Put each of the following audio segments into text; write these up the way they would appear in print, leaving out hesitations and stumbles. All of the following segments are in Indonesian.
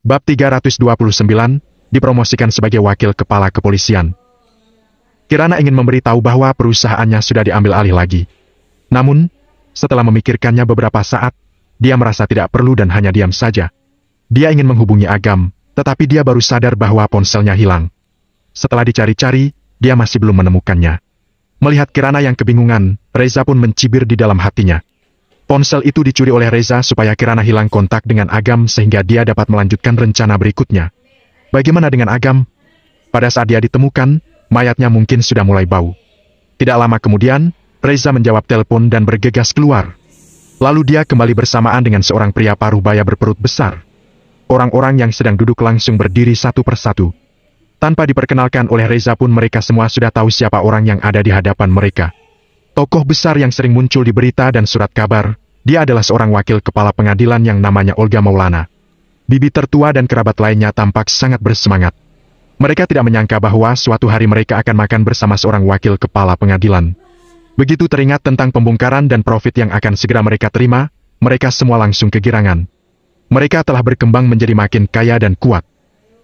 Bab 329, dipromosikan sebagai wakil kepala kepolisian. Kirana ingin memberitahu bahwa perusahaannya sudah diambil alih lagi. Namun, setelah memikirkannya beberapa saat, dia merasa tidak perlu dan hanya diam saja. Dia ingin menghubungi Agam, tetapi dia baru sadar bahwa ponselnya hilang. Setelah dicari-cari, dia masih belum menemukannya. Melihat Kirana yang kebingungan, Reza pun mencibir di dalam hatinya. Ponsel itu dicuri oleh Reza supaya Kirana hilang kontak dengan Agam sehingga dia dapat melanjutkan rencana berikutnya. Bagaimana dengan Agam? Pada saat dia ditemukan, mayatnya mungkin sudah mulai bau. Tidak lama kemudian, Reza menjawab telepon dan bergegas keluar. Lalu dia kembali bersamaan dengan seorang pria paruh baya berperut besar. Orang-orang yang sedang duduk langsung berdiri satu persatu. Tanpa diperkenalkan oleh Reza pun mereka semua sudah tahu siapa orang yang ada di hadapan mereka. Tokoh besar yang sering muncul di berita dan surat kabar, dia adalah seorang wakil kepala pengadilan yang namanya Olga Maulana. Bibi tertua dan kerabat lainnya tampak sangat bersemangat. Mereka tidak menyangka bahwa suatu hari mereka akan makan bersama seorang wakil kepala pengadilan. Begitu teringat tentang pembongkaran dan profit yang akan segera mereka terima, mereka semua langsung kegirangan. Mereka telah berkembang menjadi makin kaya dan kuat.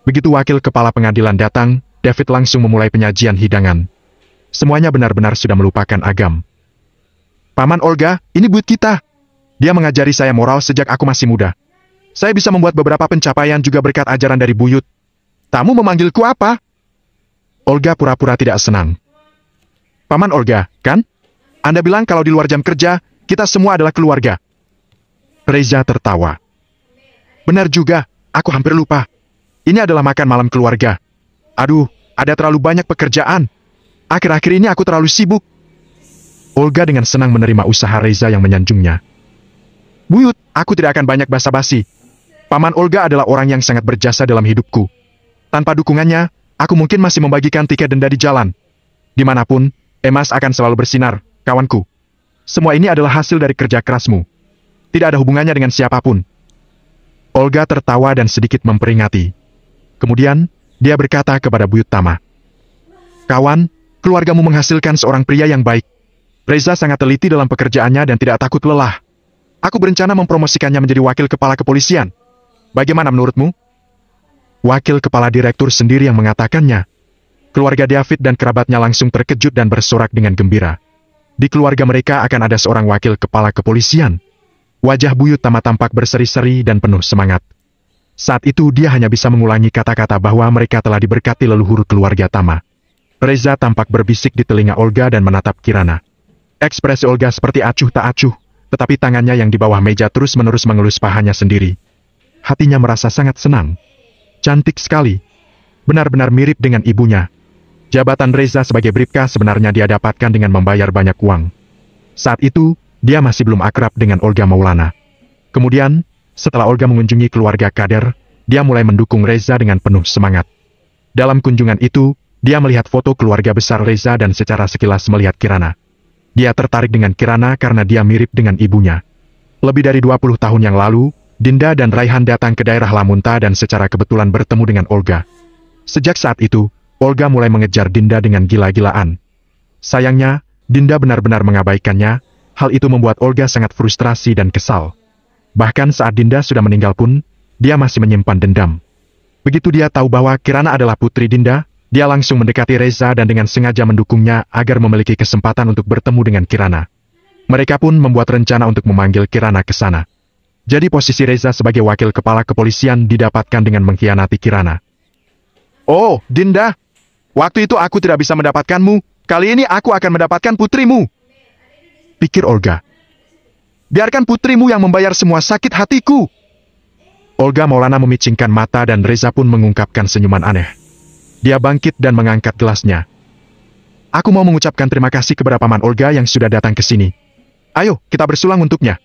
Begitu wakil kepala pengadilan datang, David langsung memulai penyajian hidangan. Semuanya benar-benar sudah melupakan Agam. Paman Olga, ini buyut kita. Dia mengajari saya moral sejak aku masih muda. Saya bisa membuat beberapa pencapaian juga berkat ajaran dari buyut. Tamu memanggilku apa? Olga pura-pura tidak senang. Paman Olga, kan? Anda bilang kalau di luar jam kerja, kita semua adalah keluarga. Reza tertawa. Benar juga, aku hampir lupa. Ini adalah makan malam keluarga. Aduh, ada terlalu banyak pekerjaan. Akhir-akhir ini aku terlalu sibuk. Olga dengan senang menerima usaha Reza yang menyanjungnya. Buyut, aku tidak akan banyak basa-basi. Paman Olga adalah orang yang sangat berjasa dalam hidupku. Tanpa dukungannya, aku mungkin masih membagikan tiket denda di jalan. Dimanapun, emas akan selalu bersinar, kawanku. Semua ini adalah hasil dari kerja kerasmu. Tidak ada hubungannya dengan siapapun. Olga tertawa dan sedikit memperingati. Kemudian, dia berkata kepada Buyut Tama. Kawan, keluargamu menghasilkan seorang pria yang baik. Reza sangat teliti dalam pekerjaannya dan tidak takut lelah. Aku berencana mempromosikannya menjadi wakil kepala kepolisian. Bagaimana menurutmu? Wakil kepala direktur sendiri yang mengatakannya. Keluarga David dan kerabatnya langsung terkejut dan bersorak dengan gembira. Di keluarga mereka akan ada seorang wakil kepala kepolisian. Wajah Buyut Tama tampak berseri-seri dan penuh semangat. Saat itu dia hanya bisa mengulangi kata-kata bahwa mereka telah diberkati leluhur keluarga Tama. Reza tampak berbisik di telinga Olga dan menatap Kirana. Ekspresi Olga seperti acuh tak acuh, tetapi tangannya yang di bawah meja terus-menerus mengelus pahanya sendiri. Hatinya merasa sangat senang. Cantik sekali. Benar-benar mirip dengan ibunya. Jabatan Reza sebagai bribka sebenarnya dia dapatkan dengan membayar banyak uang. Saat itu, dia masih belum akrab dengan Olga Maulana. Kemudian, setelah Olga mengunjungi keluarga Kader, dia mulai mendukung Reza dengan penuh semangat. Dalam kunjungan itu, dia melihat foto keluarga besar Reza dan secara sekilas melihat Kirana. Dia tertarik dengan Kirana karena dia mirip dengan ibunya. Lebih dari 20 tahun yang lalu, Dinda dan Raihan datang ke daerah Lamunta dan secara kebetulan bertemu dengan Olga. Sejak saat itu, Olga mulai mengejar Dinda dengan gila-gilaan. Sayangnya, Dinda benar-benar mengabaikannya. Hal itu membuat Olga sangat frustrasi dan kesal. Bahkan saat Dinda sudah meninggal pun, dia masih menyimpan dendam. Begitu dia tahu bahwa Kirana adalah putri Dinda, dia langsung mendekati Reza dan dengan sengaja mendukungnya agar memiliki kesempatan untuk bertemu dengan Kirana. Mereka pun membuat rencana untuk memanggil Kirana ke sana. Jadi posisi Reza sebagai wakil kepala kepolisian didapatkan dengan mengkhianati Kirana. Oh, Dinda, waktu itu aku tidak bisa mendapatkanmu, kali ini aku akan mendapatkan putrimu. Pikir Olga. Biarkan putrimu yang membayar semua sakit hatiku. Olga Maulana memicingkan mata dan Reza pun mengungkapkan senyuman aneh. Dia bangkit dan mengangkat gelasnya. Aku mau mengucapkan terima kasih kepada Paman Olga yang sudah datang ke sini. Ayo, kita bersulang untuknya.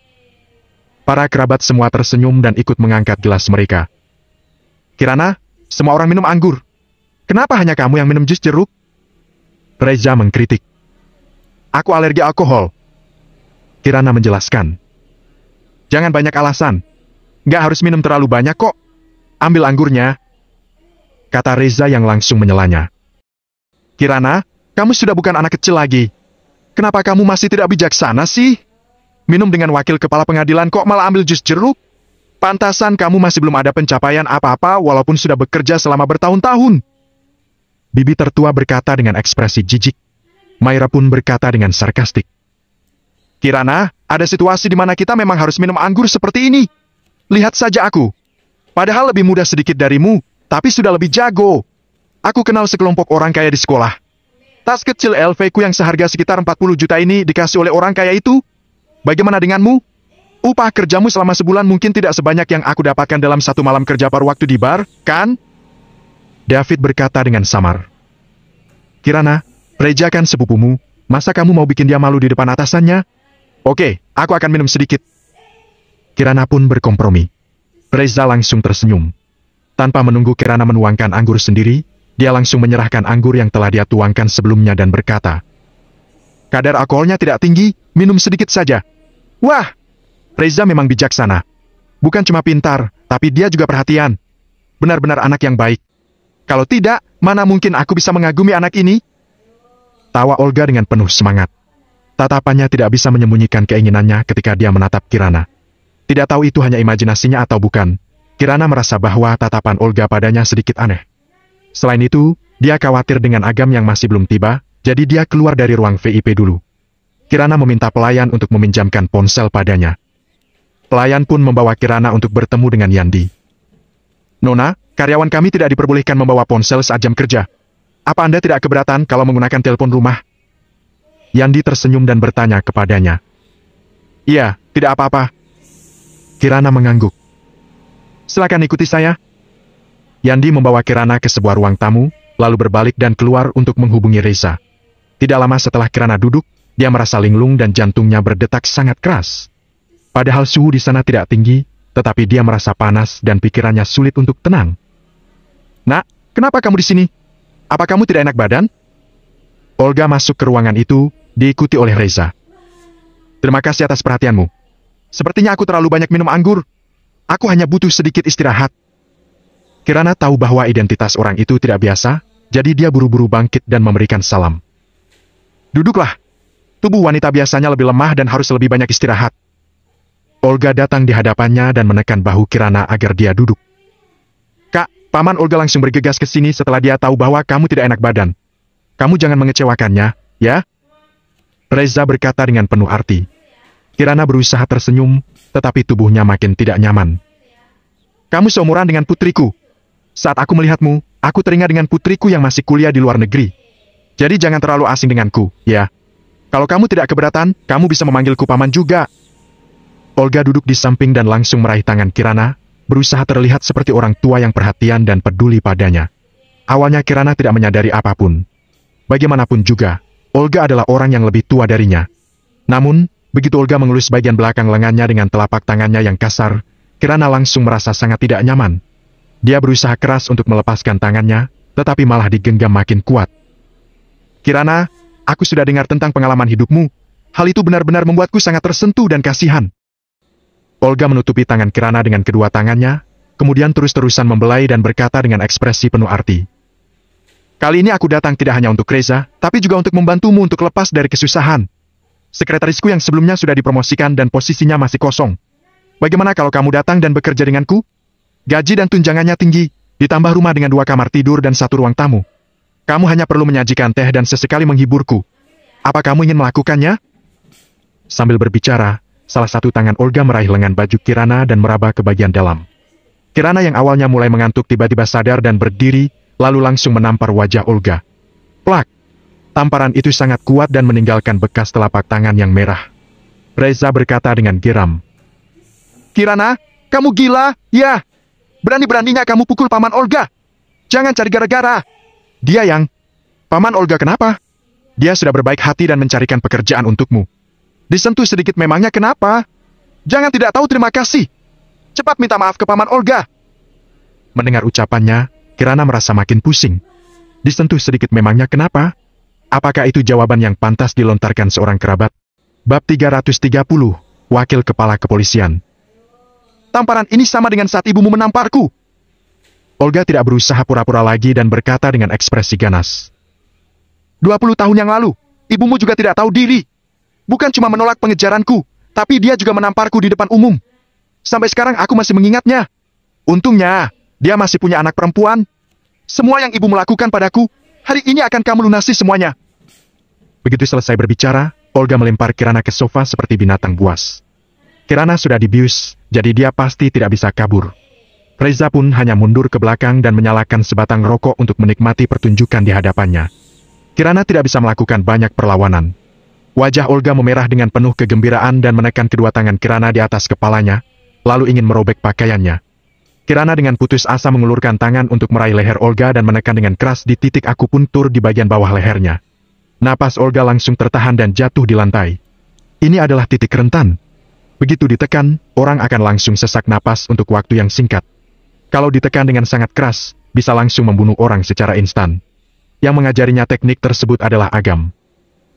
Para kerabat semua tersenyum dan ikut mengangkat gelas mereka. Kirana, semua orang minum anggur. Kenapa hanya kamu yang minum jus jeruk? Reza mengkritik. Aku alergi alkohol. Kirana menjelaskan. Jangan banyak alasan. Nggak harus minum terlalu banyak kok. Ambil anggurnya. Kata Reza yang langsung menyelanya. Kirana, kamu sudah bukan anak kecil lagi. Kenapa kamu masih tidak bijaksana sih? Minum dengan wakil kepala pengadilan kok malah ambil jus jeruk? Pantasan kamu masih belum ada pencapaian apa-apa walaupun sudah bekerja selama bertahun-tahun. Bibi tertua berkata dengan ekspresi jijik. Maira pun berkata dengan sarkastik. Kirana, ada situasi di mana kita memang harus minum anggur seperti ini. Lihat saja aku. Padahal lebih muda sedikit darimu, tapi sudah lebih jago. Aku kenal sekelompok orang kaya di sekolah. Tas kecil LV ku yang seharga sekitar 40 juta ini dikasih oleh orang kaya itu. Bagaimana denganmu? Upah kerjamu selama sebulan mungkin tidak sebanyak yang aku dapatkan dalam satu malam kerja paruh waktu di bar, kan? David berkata dengan samar. Kirana, Reza kan sepupumu, masa kamu mau bikin dia malu di depan atasannya? Oke, aku akan minum sedikit. Kirana pun berkompromi. Reza langsung tersenyum. Tanpa menunggu Kirana menuangkan anggur sendiri, dia langsung menyerahkan anggur yang telah dia tuangkan sebelumnya dan berkata, kadar alkoholnya tidak tinggi, minum sedikit saja. Wah, Reza memang bijaksana. Bukan cuma pintar, tapi dia juga perhatian. Benar-benar anak yang baik. Kalau tidak, mana mungkin aku bisa mengagumi anak ini? Tawa Olga dengan penuh semangat. Tatapannya tidak bisa menyembunyikan keinginannya ketika dia menatap Kirana. Tidak tahu itu hanya imajinasinya atau bukan, Kirana merasa bahwa tatapan Olga padanya sedikit aneh. Selain itu, dia khawatir dengan Agam yang masih belum tiba, jadi dia keluar dari ruang VIP dulu. Kirana meminta pelayan untuk meminjamkan ponsel padanya. Pelayan pun membawa Kirana untuk bertemu dengan Yandi. Nona, karyawan kami tidak diperbolehkan membawa ponsel saat jam kerja. Apa Anda tidak keberatan kalau menggunakan telepon rumah? Yandi tersenyum dan bertanya kepadanya. Iya, tidak apa-apa. Kirana mengangguk. Silakan ikuti saya. Yandi membawa Kirana ke sebuah ruang tamu, lalu berbalik dan keluar untuk menghubungi Reza. Tidak lama setelah Kirana duduk, dia merasa linglung dan jantungnya berdetak sangat keras. Padahal suhu di sana tidak tinggi, tetapi dia merasa panas dan pikirannya sulit untuk tenang. Nak, kenapa kamu di sini? Apa kamu tidak enak badan? Olga masuk ke ruangan itu, diikuti oleh Reza. Terima kasih atas perhatianmu. Sepertinya aku terlalu banyak minum anggur. Aku hanya butuh sedikit istirahat. Kirana tahu bahwa identitas orang itu tidak biasa, jadi dia buru-buru bangkit dan memberikan salam. Duduklah. Tubuh wanita biasanya lebih lemah dan harus lebih banyak istirahat. Olga datang di hadapannya dan menekan bahu Kirana agar dia duduk. Kak, Paman Olga langsung bergegas ke sini setelah dia tahu bahwa kamu tidak enak badan. Kamu jangan mengecewakannya, ya? Reza berkata dengan penuh arti. Kirana berusaha tersenyum, tetapi tubuhnya makin tidak nyaman. Kamu seumuran dengan putriku. Saat aku melihatmu, aku teringat dengan putriku yang masih kuliah di luar negeri. Jadi jangan terlalu asing denganku, ya. Kalau kamu tidak keberatan, kamu bisa memanggilku Paman juga. Olga duduk di samping dan langsung meraih tangan Kirana, berusaha terlihat seperti orang tua yang perhatian dan peduli padanya. Awalnya Kirana tidak menyadari apapun. Bagaimanapun juga, Olga adalah orang yang lebih tua darinya. Namun, begitu Olga mengelus bagian belakang lengannya dengan telapak tangannya yang kasar, Kirana langsung merasa sangat tidak nyaman. Dia berusaha keras untuk melepaskan tangannya, tetapi malah digenggam makin kuat. Kirana, aku sudah dengar tentang pengalaman hidupmu. Hal itu benar-benar membuatku sangat tersentuh dan kasihan. Olga menutupi tangan Kirana dengan kedua tangannya, kemudian terus-terusan membelai dan berkata dengan ekspresi penuh arti. Kali ini aku datang tidak hanya untuk Reza, tapi juga untuk membantumu untuk lepas dari kesusahan. Sekretarisku yang sebelumnya sudah dipromosikan dan posisinya masih kosong. Bagaimana kalau kamu datang dan bekerja denganku? Gaji dan tunjangannya tinggi, ditambah rumah dengan 2 kamar tidur dan 1 ruang tamu. Kamu hanya perlu menyajikan teh dan sesekali menghiburku. Apa kamu ingin melakukannya? Sambil berbicara, salah satu tangan Olga meraih lengan baju Kirana dan meraba ke bagian dalam. Kirana yang awalnya mulai mengantuk tiba-tiba sadar dan berdiri, lalu langsung menampar wajah Olga. Plak! Tamparan itu sangat kuat dan meninggalkan bekas telapak tangan yang merah. Reza berkata dengan geram. Kirana, kamu gila? Ya! Berani-beraninya kamu pukul Paman Olga. Jangan cari gara-gara. Dia yang... Paman Olga kenapa? Dia sudah berbaik hati dan mencarikan pekerjaan untukmu. Disentuh sedikit memangnya kenapa? Jangan tidak tahu terima kasih. Cepat minta maaf ke Paman Olga. Mendengar ucapannya, Kirana merasa makin pusing. Disentuh sedikit memangnya kenapa? Apakah itu jawaban yang pantas dilontarkan seorang kerabat? Bab 330, Wakil Kepala Kepolisian. Tamparan ini sama dengan saat ibumu menamparku. Olga tidak berusaha pura-pura lagi dan berkata dengan ekspresi ganas. 20 tahun yang lalu, ibumu juga tidak tahu diri. Bukan cuma menolak pengejaranku, tapi dia juga menamparku di depan umum. Sampai sekarang aku masih mengingatnya. Untungnya, dia masih punya anak perempuan. Semua yang ibumu lakukan padaku, hari ini akan kamu lunasi semuanya. Begitu selesai berbicara, Olga melempar Kirana ke sofa seperti binatang buas. Kirana sudah dibius, jadi dia pasti tidak bisa kabur. Reza pun hanya mundur ke belakang dan menyalakan sebatang rokok untuk menikmati pertunjukan di hadapannya. Kirana tidak bisa melakukan banyak perlawanan. Wajah Olga memerah dengan penuh kegembiraan dan menekan kedua tangan Kirana di atas kepalanya, lalu ingin merobek pakaiannya. Kirana dengan putus asa mengulurkan tangan untuk meraih leher Olga dan menekan dengan keras di titik akupuntur di bagian bawah lehernya. Napas Olga langsung tertahan dan jatuh di lantai. Ini adalah titik rentan. Begitu ditekan, orang akan langsung sesak napas untuk waktu yang singkat. Kalau ditekan dengan sangat keras, bisa langsung membunuh orang secara instan. Yang mengajarinya teknik tersebut adalah Agam.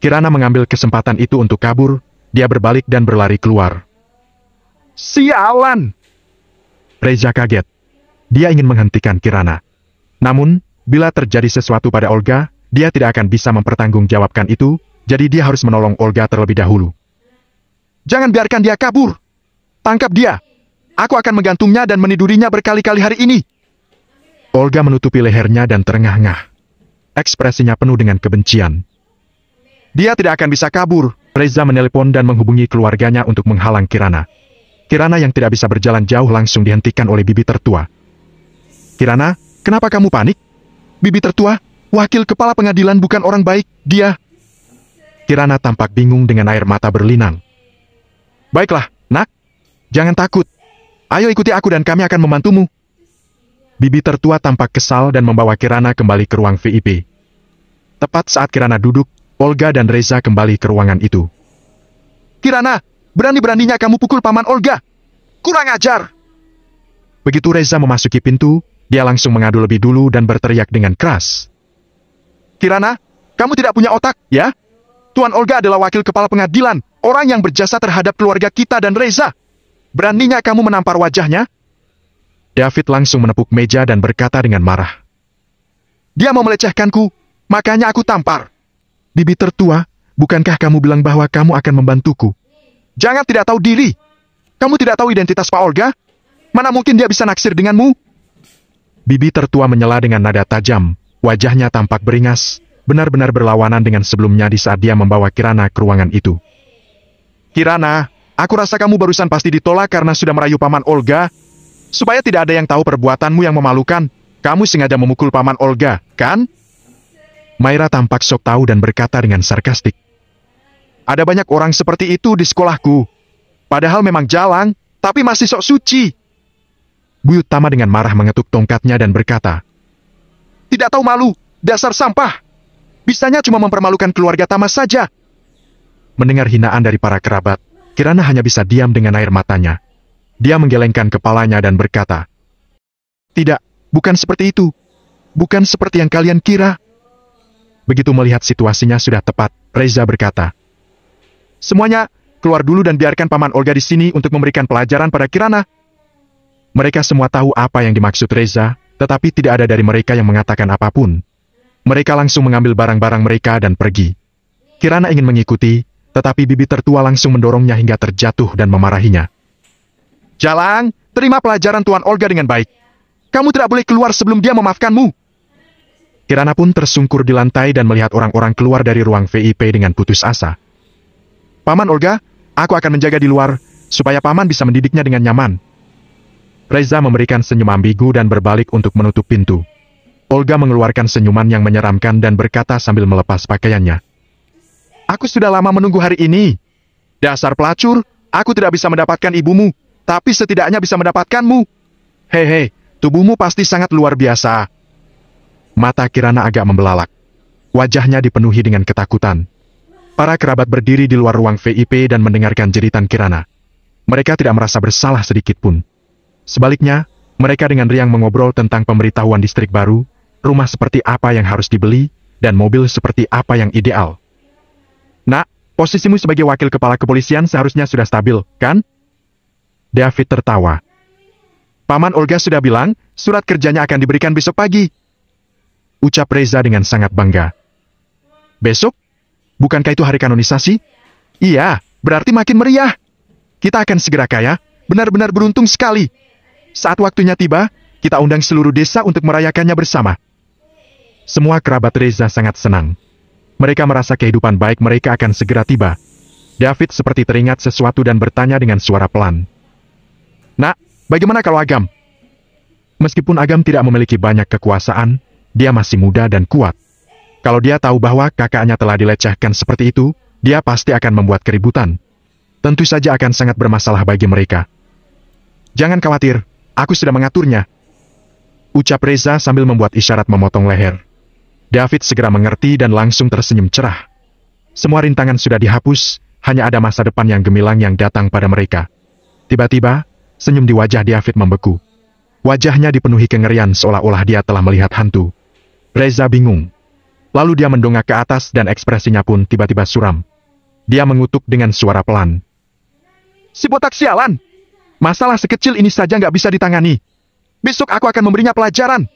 Kirana mengambil kesempatan itu untuk kabur, dia berbalik dan berlari keluar. Sialan! Reza kaget. Dia ingin menghentikan Kirana. Namun, bila terjadi sesuatu pada Olga, dia tidak akan bisa mempertanggungjawabkan itu, jadi dia harus menolong Olga terlebih dahulu. Jangan biarkan dia kabur! Tangkap dia! Aku akan menggantungnya dan menidurinya berkali-kali hari ini. Olga menutupi lehernya dan terengah-engah. Ekspresinya penuh dengan kebencian. Dia tidak akan bisa kabur. Reza menelepon dan menghubungi keluarganya untuk menghalang Kirana. Kirana yang tidak bisa berjalan jauh langsung dihentikan oleh bibi tertua. Kirana, kenapa kamu panik? Bibi tertua, wakil kepala pengadilan bukan orang baik, dia... Kirana tampak bingung dengan air mata berlinang. Baiklah, nak. Jangan takut. Ayo ikuti aku dan kami akan membantumu. Bibi tertua tampak kesal dan membawa Kirana kembali ke ruang VIP. Tepat saat Kirana duduk, Olga dan Reza kembali ke ruangan itu. Kirana, berani-beraninya kamu pukul paman Olga. Kurang ajar. Begitu Reza memasuki pintu, dia langsung mengadu lebih dulu dan berteriak dengan keras. Kirana, kamu tidak punya otak, ya? Tuan Olga adalah wakil kepala pengadilan, orang yang berjasa terhadap keluarga kita dan Reza. Beraninya kamu menampar wajahnya? David langsung menepuk meja dan berkata dengan marah. Dia mau melecehkanku, makanya aku tampar. Bibi tertua, bukankah kamu bilang bahwa kamu akan membantuku? Jangan tidak tahu diri. Kamu tidak tahu identitas Pak Olga? Mana mungkin dia bisa naksir denganmu? Bibi tertua menyela dengan nada tajam. Wajahnya tampak beringas, benar-benar berlawanan dengan sebelumnya di saat dia membawa Kirana ke ruangan itu. Kirana, aku rasa kamu barusan pasti ditolak karena sudah merayu paman Olga. Supaya tidak ada yang tahu perbuatanmu yang memalukan, kamu sengaja memukul paman Olga, kan? Maira tampak sok tahu dan berkata dengan sarkastik. Ada banyak orang seperti itu di sekolahku. Padahal memang jalang, tapi masih sok suci. Buyut Tama dengan marah mengetuk tongkatnya dan berkata, tidak tahu malu, dasar sampah. Bisanya cuma mempermalukan keluarga Tama saja. Mendengar hinaan dari para kerabat, Kirana hanya bisa diam dengan air matanya. Dia menggelengkan kepalanya dan berkata, tidak, bukan seperti itu. Bukan seperti yang kalian kira. Begitu melihat situasinya sudah tepat, Reza berkata, semuanya, keluar dulu dan biarkan paman Olga di sini untuk memberikan pelajaran pada Kirana. Mereka semua tahu apa yang dimaksud Reza, tetapi tidak ada dari mereka yang mengatakan apapun. Mereka langsung mengambil barang-barang mereka dan pergi. Kirana ingin mengikuti, tetapi bibi tertua langsung mendorongnya hingga terjatuh dan memarahinya. Jalang, terima pelajaran Tuan Olga dengan baik. Kamu tidak boleh keluar sebelum dia memaafkanmu. Kirana pun tersungkur di lantai dan melihat orang-orang keluar dari ruang VIP dengan putus asa. Paman Olga, aku akan menjaga di luar, supaya paman bisa mendidiknya dengan nyaman. Reza memberikan senyum ambigu dan berbalik untuk menutup pintu. Olga mengeluarkan senyuman yang menyeramkan dan berkata sambil melepas pakaiannya. Aku sudah lama menunggu hari ini. Dasar pelacur, aku tidak bisa mendapatkan ibumu, tapi setidaknya bisa mendapatkanmu. Hehe, tubuhmu pasti sangat luar biasa. Mata Kirana agak membelalak. Wajahnya dipenuhi dengan ketakutan. Para kerabat berdiri di luar ruang VIP dan mendengarkan jeritan Kirana. Mereka tidak merasa bersalah sedikit pun. Sebaliknya, mereka dengan riang mengobrol tentang pemberitahuan distrik baru, rumah seperti apa yang harus dibeli, dan mobil seperti apa yang ideal. Nak, posisimu sebagai wakil kepala kepolisian seharusnya sudah stabil, kan? David tertawa. Paman Olga sudah bilang, surat kerjanya akan diberikan besok pagi. Ucap Reza dengan sangat bangga. Besok? Bukankah itu hari kanonisasi? Iya, berarti makin meriah. Kita akan segera kaya, benar-benar beruntung sekali. Saat waktunya tiba, kita undang seluruh desa untuk merayakannya bersama. Semua kerabat Reza sangat senang. Mereka merasa kehidupan baik mereka akan segera tiba. David seperti teringat sesuatu dan bertanya dengan suara pelan. Nak, bagaimana kalau Agam? Meskipun Agam tidak memiliki banyak kekuasaan, dia masih muda dan kuat. Kalau dia tahu bahwa kakaknya telah dilecehkan seperti itu, dia pasti akan membuat keributan. Tentu saja akan sangat bermasalah bagi mereka. Jangan khawatir, aku sudah mengaturnya. Ucap Reza sambil membuat isyarat memotong leher. David segera mengerti dan langsung tersenyum cerah. Semua rintangan sudah dihapus, hanya ada masa depan yang gemilang yang datang pada mereka. Tiba-tiba, senyum di wajah David membeku. Wajahnya dipenuhi kengerian seolah-olah dia telah melihat hantu. Reza bingung. Lalu dia mendongak ke atas dan ekspresinya pun tiba-tiba suram. Dia mengutuk dengan suara pelan. Si botak sialan! Masalah sekecil ini saja nggak bisa ditangani. Besok aku akan memberinya pelajaran.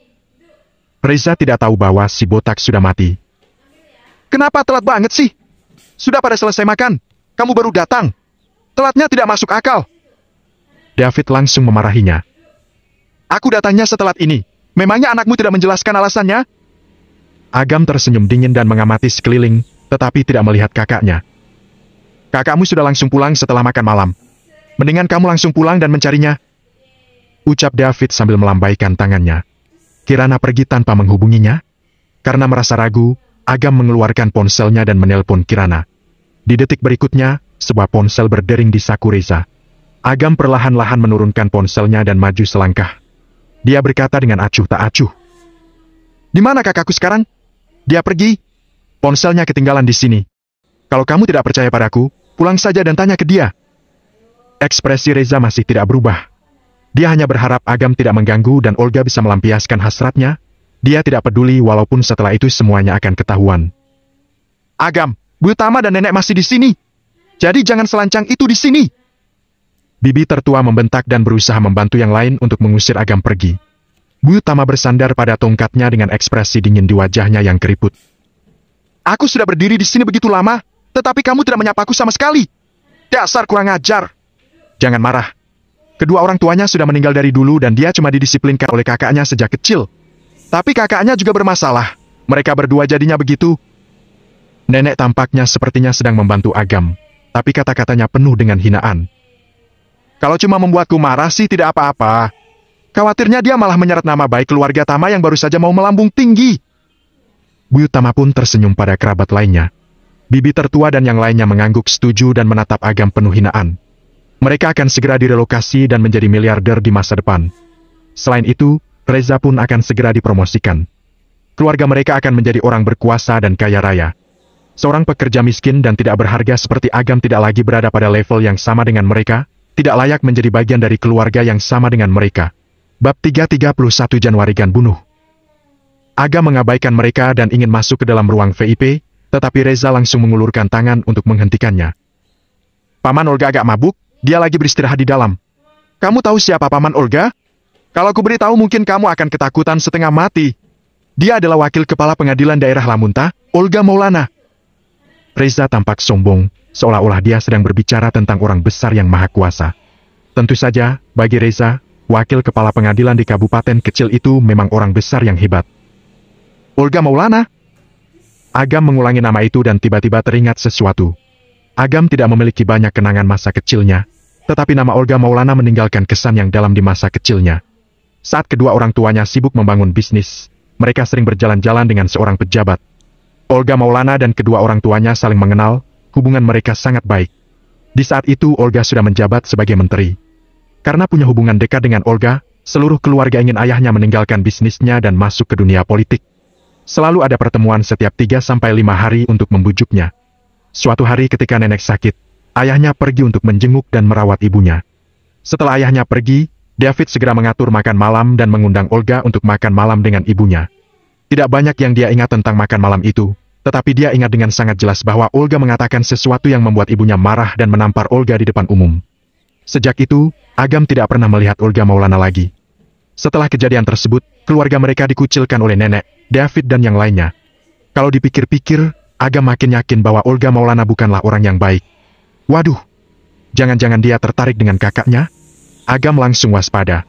Reza tidak tahu bahwa si botak sudah mati. Kenapa telat banget sih? Sudah pada selesai makan. Kamu baru datang. Telatnya tidak masuk akal. David langsung memarahinya. Aku datangnya setelat ini. Memangnya anakmu tidak menjelaskan alasannya? Agam tersenyum dingin dan mengamati sekeliling, tetapi tidak melihat kakaknya. Kakakmu sudah langsung pulang setelah makan malam. Mendingan kamu langsung pulang dan mencarinya. Ucap David sambil melambaikan tangannya. Kirana pergi tanpa menghubunginya. Karena merasa ragu, Agam mengeluarkan ponselnya dan menelpon Kirana. Di detik berikutnya, sebuah ponsel berdering di saku Reza. Agam perlahan-lahan menurunkan ponselnya dan maju selangkah. Dia berkata dengan acuh tak acuh. Di mana kakakku sekarang? Dia pergi. Ponselnya ketinggalan di sini. Kalau kamu tidak percaya padaku, pulang saja dan tanya ke dia. Ekspresi Reza masih tidak berubah. Dia hanya berharap Agam tidak mengganggu dan Olga bisa melampiaskan hasratnya. Dia tidak peduli walaupun setelah itu semuanya akan ketahuan. Agam, Bu Tama dan nenek masih di sini. Jadi jangan selancang itu di sini. Bibi tertua membentak dan berusaha membantu yang lain untuk mengusir Agam pergi. Bu Tama bersandar pada tongkatnya dengan ekspresi dingin di wajahnya yang keriput. Aku sudah berdiri di sini begitu lama, tetapi kamu tidak menyapaku sama sekali. Dasar kurang ajar. Jangan marah. Kedua orang tuanya sudah meninggal dari dulu dan dia cuma didisiplinkan oleh kakaknya sejak kecil. Tapi kakaknya juga bermasalah. Mereka berdua jadinya begitu. Nenek tampaknya sepertinya sedang membantu Agam, tapi kata-katanya penuh dengan hinaan. Kalau cuma membuatku marah sih tidak apa-apa. Khawatirnya dia malah menyeret nama baik keluarga Tama yang baru saja mau melambung tinggi. Bu Tama pun tersenyum pada kerabat lainnya. Bibi tertua dan yang lainnya mengangguk setuju dan menatap Agam penuh hinaan. Mereka akan segera direlokasi dan menjadi miliarder di masa depan. Selain itu, Reza pun akan segera dipromosikan. Keluarga mereka akan menjadi orang berkuasa dan kaya raya. Seorang pekerja miskin dan tidak berharga seperti Agam tidak lagi berada pada level yang sama dengan mereka, tidak layak menjadi bagian dari keluarga yang sama dengan mereka. Bab 331 Januari Gan bunuh. Agam mengabaikan mereka dan ingin masuk ke dalam ruang VIP, tetapi Reza langsung mengulurkan tangan untuk menghentikannya. Paman Olga agak mabuk. Dia lagi beristirahat di dalam. Kamu tahu siapa Paman Olga? Kalau ku beritahu mungkin kamu akan ketakutan setengah mati. Dia adalah wakil kepala pengadilan daerah Lamunta, Olga Maulana. Reza tampak sombong, seolah-olah dia sedang berbicara tentang orang besar yang maha kuasa. Tentu saja, bagi Reza, wakil kepala pengadilan di kabupaten kecil itu memang orang besar yang hebat. Olga Maulana? Agam mengulangi nama itu dan tiba-tiba teringat sesuatu. Agam tidak memiliki banyak kenangan masa kecilnya, tetapi nama Olga Maulana meninggalkan kesan yang dalam di masa kecilnya. Saat kedua orang tuanya sibuk membangun bisnis, mereka sering berjalan-jalan dengan seorang pejabat. Olga Maulana dan kedua orang tuanya saling mengenal, hubungan mereka sangat baik. Di saat itu Olga sudah menjabat sebagai menteri. Karena punya hubungan dekat dengan Olga, seluruh keluarga ingin ayahnya meninggalkan bisnisnya dan masuk ke dunia politik. Selalu ada pertemuan setiap 3-5 hari untuk membujuknya. Suatu hari ketika nenek sakit, ayahnya pergi untuk menjenguk dan merawat ibunya. Setelah ayahnya pergi, David segera mengatur makan malam dan mengundang Olga untuk makan malam dengan ibunya. Tidak banyak yang dia ingat tentang makan malam itu, tetapi dia ingat dengan sangat jelas bahwa Olga mengatakan sesuatu yang membuat ibunya marah dan menampar Olga di depan umum. Sejak itu, Agam tidak pernah melihat Olga Maulana lagi. Setelah kejadian tersebut, keluarga mereka dikucilkan oleh nenek, David dan yang lainnya. Kalau dipikir-pikir, Agam makin yakin bahwa Olga Maulana bukanlah orang yang baik. Waduh, jangan-jangan dia tertarik dengan kakaknya? Agam langsung waspada.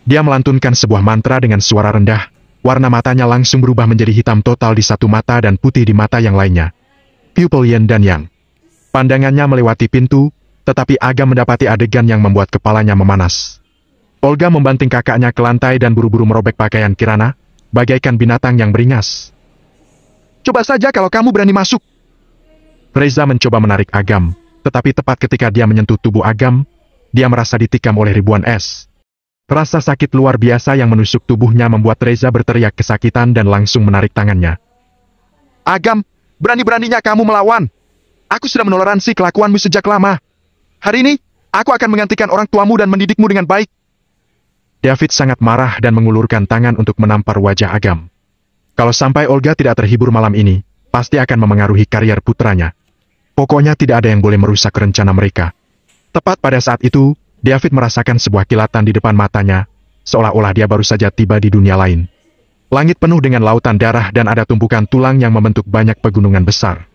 Dia melantunkan sebuah mantra dengan suara rendah, warna matanya langsung berubah menjadi hitam total di satu mata dan putih di mata yang lainnya. Pupil yin dan yang. Pandangannya melewati pintu, tetapi Agam mendapati adegan yang membuat kepalanya memanas. Olga membanting kakaknya ke lantai dan buru-buru merobek pakaian Kirana, bagaikan binatang yang beringas. Coba saja kalau kamu berani masuk. Reza mencoba menarik Agam, tetapi tepat ketika dia menyentuh tubuh Agam, dia merasa ditikam oleh ribuan es. Rasa sakit luar biasa yang menusuk tubuhnya membuat Reza berteriak kesakitan dan langsung menarik tangannya. Agam, berani-beraninya kamu melawan. Aku sudah menoleransi kelakuanmu sejak lama. Hari ini, aku akan menggantikan orang tuamu dan mendidikmu dengan baik. David sangat marah dan mengulurkan tangan untuk menampar wajah Agam. Kalau sampai Olga tidak terhibur malam ini, pasti akan memengaruhi karier putranya. Pokoknya tidak ada yang boleh merusak rencana mereka. Tepat pada saat itu, David merasakan sebuah kilatan di depan matanya, seolah-olah dia baru saja tiba di dunia lain. Langit penuh dengan lautan darah dan ada tumpukan tulang yang membentuk banyak pegunungan besar.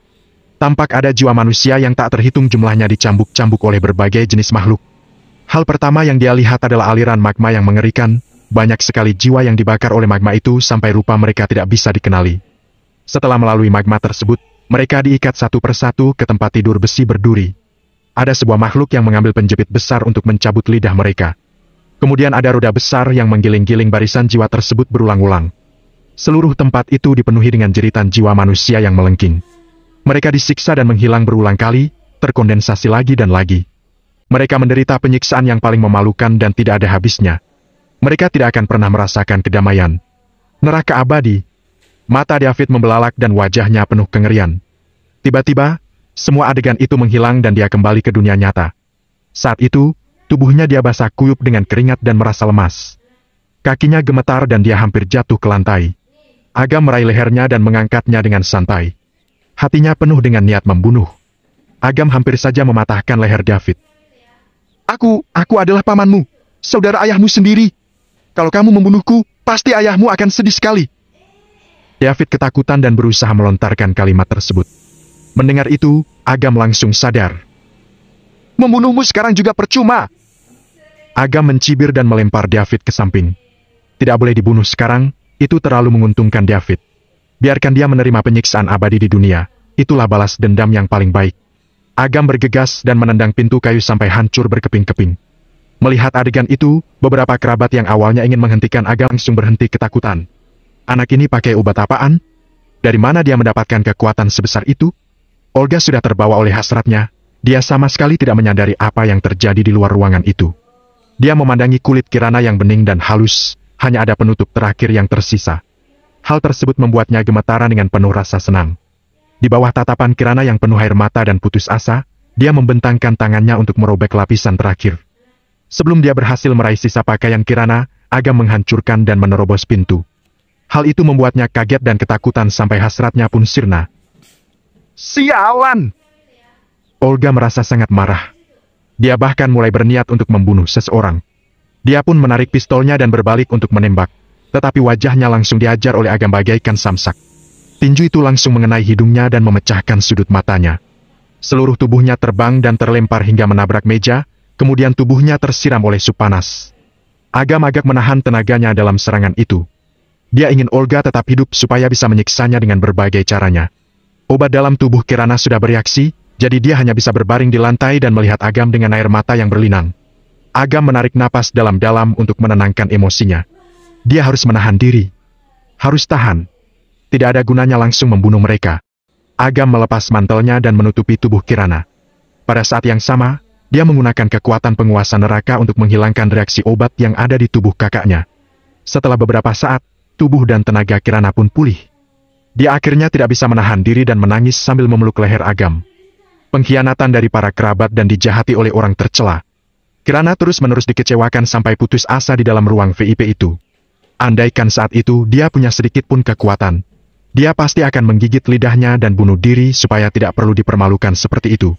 Tampak ada jiwa manusia yang tak terhitung jumlahnya dicambuk-cambuk oleh berbagai jenis makhluk. Hal pertama yang dia lihat adalah aliran magma yang mengerikan, banyak sekali jiwa yang dibakar oleh magma itu sampai rupa mereka tidak bisa dikenali. Setelah melalui magma tersebut, mereka diikat satu persatu ke tempat tidur besi berduri. Ada sebuah makhluk yang mengambil penjepit besar untuk mencabut lidah mereka. Kemudian ada roda besar yang menggiling-giling barisan jiwa tersebut berulang-ulang. Seluruh tempat itu dipenuhi dengan jeritan jiwa manusia yang melengking. Mereka disiksa dan menghilang berulang kali, terkondensasi lagi dan lagi. Mereka menderita penyiksaan yang paling memalukan dan tidak ada habisnya. Mereka tidak akan pernah merasakan kedamaian. Neraka abadi. Mata David membelalak dan wajahnya penuh kengerian. Tiba-tiba, semua adegan itu menghilang dan dia kembali ke dunia nyata. Saat itu, tubuhnya dia basah kuyup dengan keringat dan merasa lemas. Kakinya gemetar dan dia hampir jatuh ke lantai. Agam meraih lehernya dan mengangkatnya dengan santai. Hatinya penuh dengan niat membunuh. Agam hampir saja mematahkan leher David. Aku adalah pamanmu, saudara ayahmu sendiri. Kalau kamu membunuhku, pasti ayahmu akan sedih sekali. David ketakutan dan berusaha melontarkan kalimat tersebut. Mendengar itu, Agam langsung sadar. Membunuhmu sekarang juga percuma. Agam mencibir dan melempar David ke samping. Tidak boleh dibunuh sekarang, itu terlalu menguntungkan David. Biarkan dia menerima penyiksaan abadi di dunia, itulah balas dendam yang paling baik. Agam bergegas dan menendang pintu kayu sampai hancur berkeping-keping. Melihat adegan itu, beberapa kerabat yang awalnya ingin menghentikan Agam langsung berhenti ketakutan. Anak ini pakai obat apaan? Dari mana dia mendapatkan kekuatan sebesar itu? Olga sudah terbawa oleh hasratnya, dia sama sekali tidak menyadari apa yang terjadi di luar ruangan itu. Dia memandangi kulit Kirana yang bening dan halus, hanya ada penutup terakhir yang tersisa. Hal tersebut membuatnya gemetaran dengan penuh rasa senang. Di bawah tatapan Kirana yang penuh air mata dan putus asa, dia membentangkan tangannya untuk merobek lapisan terakhir. Sebelum dia berhasil meraih sisa pakaian Kirana, Agam menghancurkan dan menerobos pintu. Hal itu membuatnya kaget dan ketakutan sampai hasratnya pun sirna. Sialan! Olga merasa sangat marah. Dia bahkan mulai berniat untuk membunuh seseorang. Dia pun menarik pistolnya dan berbalik untuk menembak. Tetapi wajahnya langsung diajar oleh Agam bagaikan samsak. Tinju itu langsung mengenai hidungnya dan memecahkan sudut matanya. Seluruh tubuhnya terbang dan terlempar hingga menabrak meja, kemudian tubuhnya tersiram oleh sup panas. Agam agak menahan tenaganya dalam serangan itu. Dia ingin Olga tetap hidup supaya bisa menyiksanya dengan berbagai caranya. Obat dalam tubuh Kirana sudah bereaksi, jadi dia hanya bisa berbaring di lantai dan melihat Agam dengan air mata yang berlinang. Agam menarik napas dalam-dalam untuk menenangkan emosinya. Dia harus menahan diri. Harus tahan. Tidak ada gunanya langsung membunuh mereka. Agam melepas mantelnya dan menutupi tubuh Kirana. Pada saat yang sama, dia menggunakan kekuatan penguasa neraka untuk menghilangkan reaksi obat yang ada di tubuh kakaknya. Setelah beberapa saat, tubuh dan tenaga Kirana pun pulih. Dia akhirnya tidak bisa menahan diri dan menangis sambil memeluk leher Agam. Pengkhianatan dari para kerabat dan dijahati oleh orang tercela. Kirana terus-menerus dikecewakan sampai putus asa di dalam ruang VIP itu. Andaikan saat itu dia punya sedikit pun kekuatan, dia pasti akan menggigit lidahnya dan bunuh diri supaya tidak perlu dipermalukan seperti itu.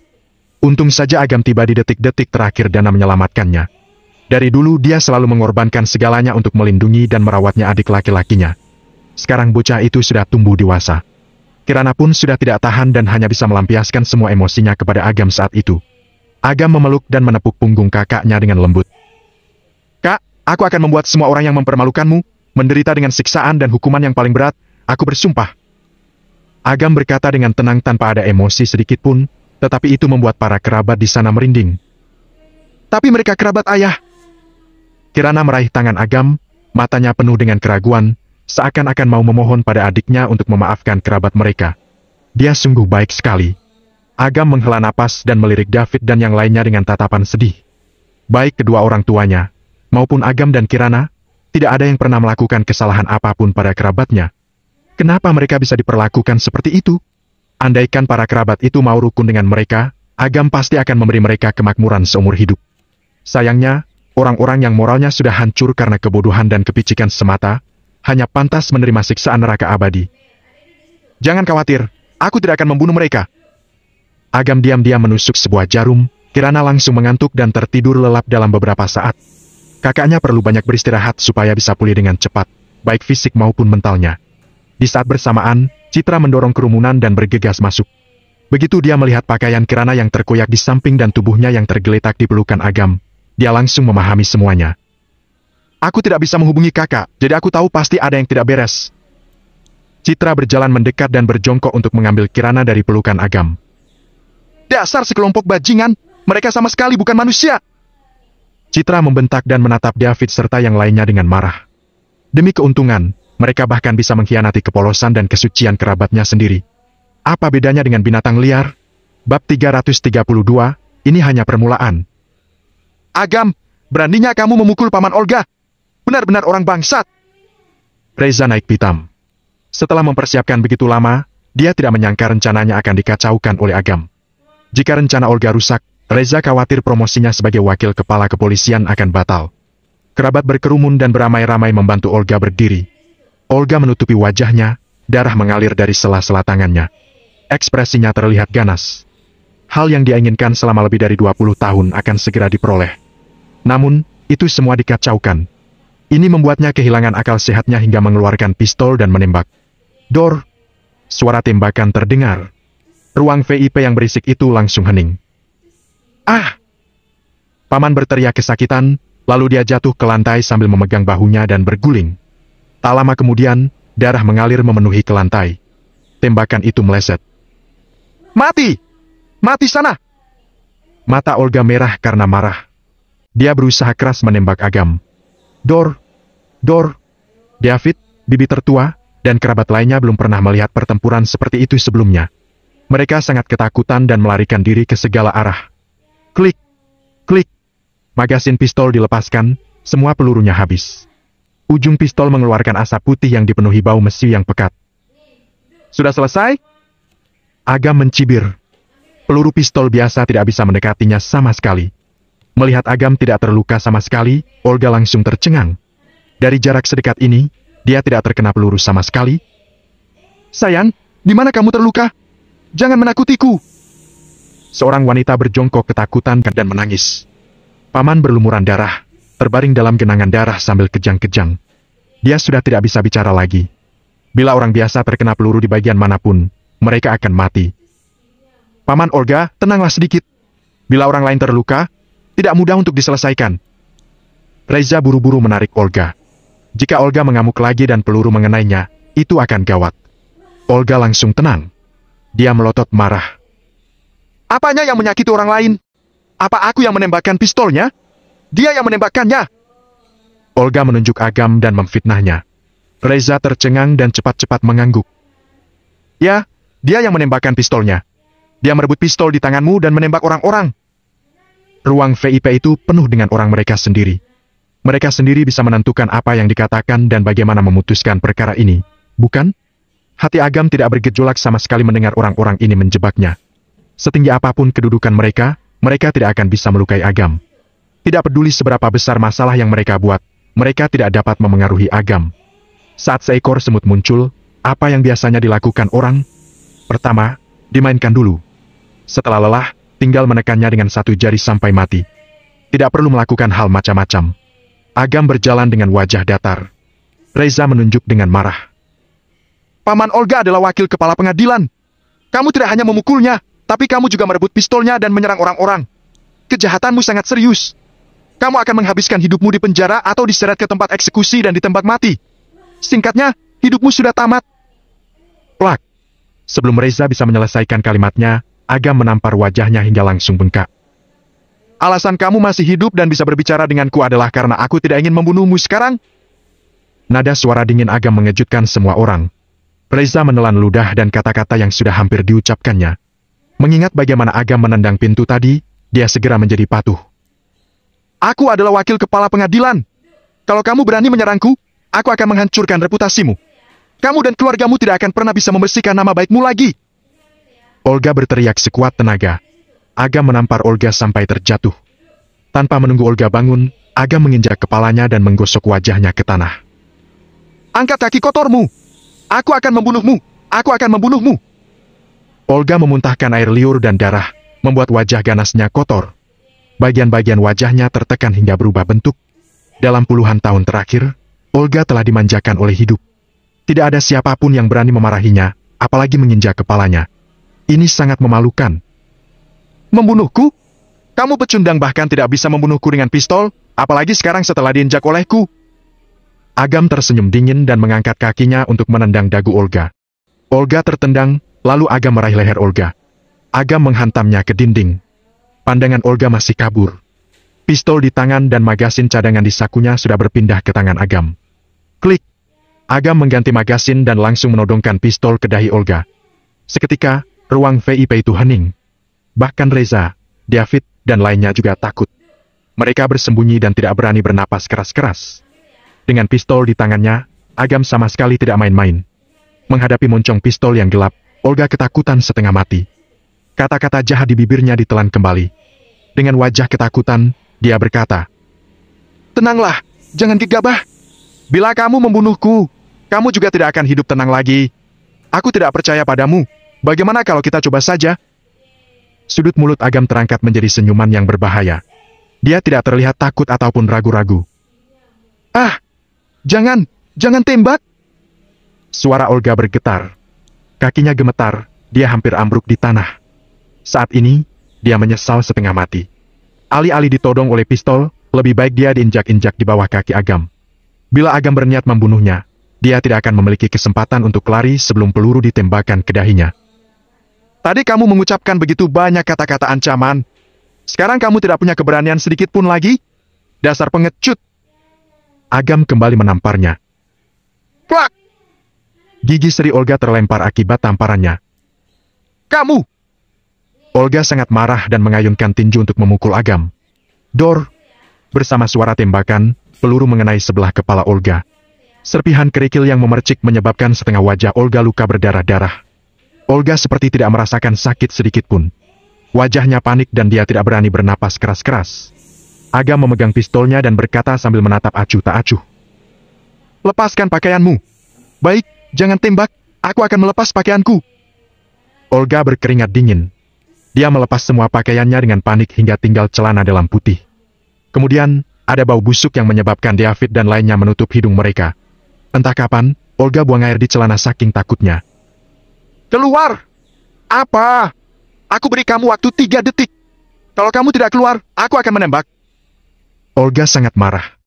Untung saja Agam tiba di detik-detik terakhir dan menyelamatkannya. Dari dulu dia selalu mengorbankan segalanya untuk melindungi dan merawatnya adik laki-lakinya. Sekarang bocah itu sudah tumbuh dewasa. Kirana pun sudah tidak tahan dan hanya bisa melampiaskan semua emosinya kepada Agam saat itu. Agam memeluk dan menepuk punggung kakaknya dengan lembut. Aku akan membuat semua orang yang mempermalukanmu menderita dengan siksaan dan hukuman yang paling berat. Aku bersumpah. Agam berkata dengan tenang tanpa ada emosi sedikit pun, tetapi itu membuat para kerabat di sana merinding. Tapi mereka kerabat ayah. Kirana meraih tangan Agam, matanya penuh dengan keraguan, seakan-akan mau memohon pada adiknya untuk memaafkan kerabat mereka. Dia sungguh baik sekali. Agam menghela napas dan melirik David dan yang lainnya dengan tatapan sedih. Baik kedua orang tuanya, maupun Agam dan Kirana, tidak ada yang pernah melakukan kesalahan apapun pada kerabatnya. Kenapa mereka bisa diperlakukan seperti itu? Andaikan para kerabat itu mau rukun dengan mereka, Agam pasti akan memberi mereka kemakmuran seumur hidup. Sayangnya, orang-orang yang moralnya sudah hancur karena kebodohan dan kepicikan semata, hanya pantas menerima siksaan neraka abadi. Jangan khawatir, aku tidak akan membunuh mereka. Agam diam-diam menusuk sebuah jarum, Kirana langsung mengantuk dan tertidur lelap dalam beberapa saat. Kakaknya perlu banyak beristirahat supaya bisa pulih dengan cepat, baik fisik maupun mentalnya. Di saat bersamaan, Citra mendorong kerumunan dan bergegas masuk. Begitu dia melihat pakaian Kirana yang terkoyak di samping dan tubuhnya yang tergeletak di pelukan Agam, dia langsung memahami semuanya. Aku tidak bisa menghubungi kakak, jadi aku tahu pasti ada yang tidak beres. Citra berjalan mendekat dan berjongkok untuk mengambil Kirana dari pelukan Agam. Dasar sekelompok bajingan, mereka sama sekali bukan manusia. Citra membentak dan menatap David serta yang lainnya dengan marah. Demi keuntungan, mereka bahkan bisa mengkhianati kepolosan dan kesucian kerabatnya sendiri. Apa bedanya dengan binatang liar? Bab 332, ini hanya permulaan. Agam, beraninya kamu memukul Paman Olga? Benar-benar orang bangsat. Reza naik pitam. Setelah mempersiapkan begitu lama, dia tidak menyangka rencananya akan dikacaukan oleh Agam. Jika rencana Olga rusak, Reza khawatir promosinya sebagai wakil kepala kepolisian akan batal. Kerabat berkerumun dan beramai-ramai membantu Olga berdiri. Olga menutupi wajahnya, darah mengalir dari sela-sela tangannya. Ekspresinya terlihat ganas. Hal yang dia inginkan selama lebih dari 20 tahun akan segera diperoleh. Namun, itu semua dikacaukan. Ini membuatnya kehilangan akal sehatnya hingga mengeluarkan pistol dan menembak. Dor! Suara tembakan terdengar. Ruang VIP yang berisik itu langsung hening. Ah! Paman berteriak kesakitan, lalu dia jatuh ke lantai sambil memegang bahunya dan berguling. Tak lama kemudian, darah mengalir memenuhi ke lantai. Tembakan itu meleset. Mati! Mati sana! Mata Olga merah karena marah. Dia berusaha keras menembak Agam. Dor! Dor! David, bibi tertua, dan kerabat lainnya belum pernah melihat pertempuran seperti itu sebelumnya. Mereka sangat ketakutan dan melarikan diri ke segala arah. Klik! Klik! Magasin pistol dilepaskan, semua pelurunya habis. Ujung pistol mengeluarkan asap putih yang dipenuhi bau mesiu yang pekat. Sudah selesai? Agam mencibir. Peluru pistol biasa tidak bisa mendekatinya sama sekali. Melihat Agam tidak terluka sama sekali, Olga langsung tercengang. Dari jarak sedekat ini, dia tidak terkena peluru sama sekali. Sayang, di mana kamu terluka? Jangan menakutiku. Seorang wanita berjongkok ketakutan dan menangis. Paman berlumuran darah, terbaring dalam genangan darah sambil kejang-kejang. Dia sudah tidak bisa bicara lagi. Bila orang biasa terkena peluru di bagian manapun, mereka akan mati. Paman Olga, tenanglah sedikit. Bila orang lain terluka, tidak mudah untuk diselesaikan. Reza buru-buru menarik Olga. Jika Olga mengamuk lagi dan peluru mengenainya, itu akan gawat. Olga langsung tenang. Dia melotot marah. Apanya yang menyakiti orang lain? Apa aku yang menembakkan pistolnya? Dia yang menembakkannya. Olga menunjuk Agam dan memfitnahnya. Reza tercengang dan cepat-cepat mengangguk. Ya, dia yang menembakkan pistolnya. Dia merebut pistol di tanganmu dan menembak orang-orang. Ruang VIP itu penuh dengan orang mereka sendiri. Mereka sendiri bisa menentukan apa yang dikatakan dan bagaimana memutuskan perkara ini, bukan? Hati Agam tidak bergejolak sama sekali mendengar orang-orang ini menjebaknya. Setinggi apapun kedudukan mereka, mereka tidak akan bisa melukai Agam. Tidak peduli seberapa besar masalah yang mereka buat, mereka tidak dapat memengaruhi Agam. Saat seekor semut muncul, apa yang biasanya dilakukan orang? Pertama, dimainkan dulu. Setelah lelah, tinggal menekannya dengan satu jari sampai mati. Tidak perlu melakukan hal macam-macam. Agam berjalan dengan wajah datar. Reza menunjuk dengan marah. Paman Olga adalah wakil kepala pengadilan. Kamu tidak hanya memukulnya, tapi kamu juga merebut pistolnya dan menyerang orang-orang. Kejahatanmu sangat serius. kamu akan menghabiskan hidupmu di penjara atau diseret ke tempat eksekusi dan ditembak mati. Singkatnya, hidupmu sudah tamat. Plak. Sebelum Reza bisa menyelesaikan kalimatnya, Agam menampar wajahnya hingga langsung bengkak. Alasan kamu masih hidup dan bisa berbicara denganku adalah karena aku tidak ingin membunuhmu sekarang? Nada suara dingin Agam mengejutkan semua orang. Reza menelan ludah dan kata-kata yang sudah hampir diucapkannya. Mengingat bagaimana Agam menendang pintu tadi, dia segera menjadi patuh. Aku adalah wakil kepala pengadilan. Kalau kamu berani menyerangku, aku akan menghancurkan reputasimu. Kamu dan keluargamu tidak akan pernah bisa membersihkan nama baikmu lagi. Olga berteriak sekuat tenaga. Agam menampar Olga sampai terjatuh. Tanpa menunggu Olga bangun, Agam menginjak kepalanya dan menggosok wajahnya ke tanah. Angkat kaki kotormu! Aku akan membunuhmu! Aku akan membunuhmu! Olga memuntahkan air liur dan darah, membuat wajah ganasnya kotor. Bagian-bagian wajahnya tertekan hingga berubah bentuk. Dalam puluhan tahun terakhir, Olga telah dimanjakan oleh hidup. Tidak ada siapapun yang berani memarahinya, apalagi menginjak kepalanya. Ini sangat memalukan. Membunuhku? Kamu pecundang bahkan tidak bisa membunuhku dengan pistol, apalagi sekarang setelah diinjak olehku. Agam tersenyum dingin dan mengangkat kakinya untuk menendang dagu Olga. Olga tertendang, lalu Agam meraih leher Olga. Agam menghantamnya ke dinding. Pandangan Olga masih kabur. Pistol di tangan dan magasin cadangan di sakunya sudah berpindah ke tangan Agam. Klik! Agam mengganti magasin dan langsung menodongkan pistol ke dahi Olga. Seketika, ruang VIP itu hening. Bahkan Reza, David, dan lainnya juga takut. Mereka bersembunyi dan tidak berani bernapas keras-keras. Dengan pistol di tangannya, Agam sama sekali tidak main-main. Menghadapi moncong pistol yang gelap, Olga ketakutan setengah mati. Kata-kata jahat di bibirnya ditelan kembali. Dengan wajah ketakutan, dia berkata, "Tenanglah, jangan gegabah. Bila kamu membunuhku, kamu juga tidak akan hidup tenang lagi. Aku tidak percaya padamu. Bagaimana kalau kita coba saja?" Sudut mulut Agam terangkat menjadi senyuman yang berbahaya. Dia tidak terlihat takut ataupun ragu-ragu. "Ah, jangan tembak!" Suara Olga bergetar. Kakinya gemetar, dia hampir ambruk di tanah. Saat ini, dia menyesal setengah mati. Alih-alih ditodong oleh pistol, lebih baik dia diinjak-injak di bawah kaki Agam. Bila Agam berniat membunuhnya, dia tidak akan memiliki kesempatan untuk lari sebelum peluru ditembakkan ke dahinya. "Tadi kamu mengucapkan begitu banyak kata-kata ancaman. Sekarang kamu tidak punya keberanian sedikit pun lagi? Dasar pengecut!" Agam kembali menamparnya. Plak! Gigi seri Olga terlempar akibat tamparannya. "Kamu!" Olga sangat marah dan mengayunkan tinju untuk memukul Agam. Dor! Bersama suara tembakan, peluru mengenai sebelah kepala Olga. Serpihan kerikil yang memercik menyebabkan setengah wajah Olga luka berdarah-darah. Olga seperti tidak merasakan sakit sedikit pun. Wajahnya panik dan dia tidak berani bernapas keras-keras. Agam memegang pistolnya dan berkata sambil menatap acuh tak acuh. "Lepaskan pakaianmu." "Baik, jangan tembak, aku akan melepas pakaianku." Olga berkeringat dingin. Dia melepas semua pakaiannya dengan panik hingga tinggal celana dalam putih. Kemudian, ada bau busuk yang menyebabkan David dan lainnya menutup hidung mereka. Entah kapan, Olga buang air di celana saking takutnya. "Keluar!" "Apa? Aku beri kamu waktu 3 detik. Kalau kamu tidak keluar, aku akan menembak." Olga sangat marah.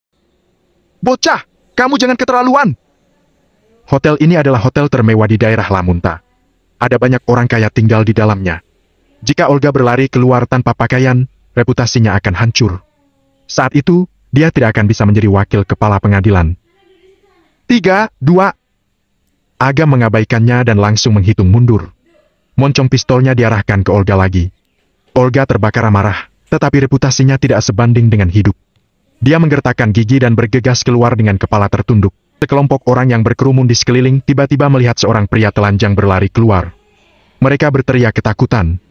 "Bocah, kamu jangan keterlaluan." Hotel ini adalah hotel termewah di daerah Lamunta. Ada banyak orang kaya tinggal di dalamnya. Jika Olga berlari keluar tanpa pakaian, reputasinya akan hancur. Saat itu, dia tidak akan bisa menjadi wakil kepala pengadilan. 3, 2. Agam mengabaikannya dan langsung menghitung mundur. Moncong pistolnya diarahkan ke Olga lagi. Olga terbakar amarah, tetapi reputasinya tidak sebanding dengan hidup. Dia menggertakkan gigi dan bergegas keluar dengan kepala tertunduk. Sekelompok orang yang berkerumun di sekeliling tiba-tiba melihat seorang pria telanjang berlari keluar. Mereka berteriak ketakutan.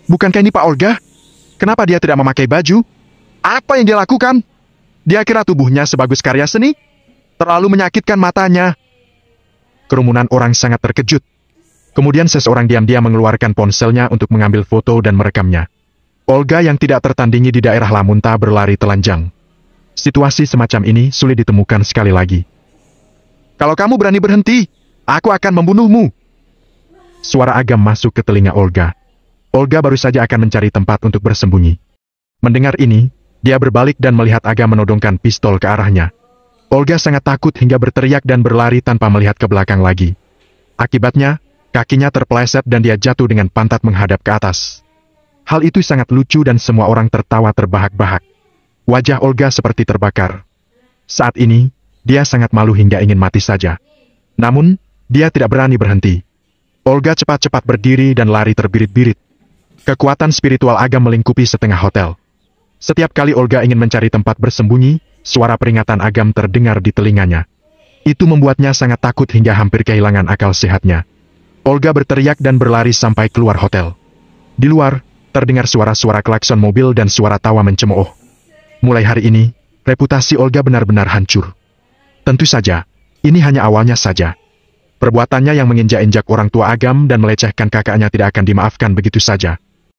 "Bukankah ini Pak Olga? Kenapa dia tidak memakai baju? Apa yang dia lakukan? Dia kira tubuhnya sebagus karya seni? Terlalu menyakitkan matanya." Kerumunan orang sangat terkejut. Kemudian seseorang diam-diam mengeluarkan ponselnya untuk mengambil foto dan merekamnya. Olga yang tidak tertandingi di daerah Lamunta berlari telanjang. Situasi semacam ini sulit ditemukan sekali lagi. "Kalau kamu berani berhenti, aku akan membunuhmu." Suara Agam masuk ke telinga Olga. Olga baru saja akan mencari tempat untuk bersembunyi. Mendengar ini, Dia berbalik dan melihat Agam menodongkan pistol ke arahnya. Olga sangat takut hingga berteriak dan berlari tanpa melihat ke belakang lagi. Akibatnya, kakinya terpeleset dan dia jatuh dengan pantat menghadap ke atas. Hal itu sangat lucu dan semua orang tertawa terbahak-bahak. Wajah Olga seperti terbakar. Saat ini, dia sangat malu hingga ingin mati saja. Namun, dia tidak berani berhenti. Olga cepat-cepat berdiri dan lari terbirit-birit. Kekuatan spiritual Agam melingkupi setengah hotel. Setiap kali Olga ingin mencari tempat bersembunyi, suara peringatan Agam terdengar di telinganya. Itu membuatnya sangat takut hingga hampir kehilangan akal sehatnya. Olga berteriak dan berlari sampai keluar hotel. Di luar, terdengar suara-suara klakson mobil dan suara tawa mencemooh. Mulai hari ini, reputasi Olga benar-benar hancur. Tentu saja, ini hanya awalnya saja. Perbuatannya yang menginjak-injak orang tua Agam dan melecehkan kakaknya tidak akan dimaafkan begitu saja.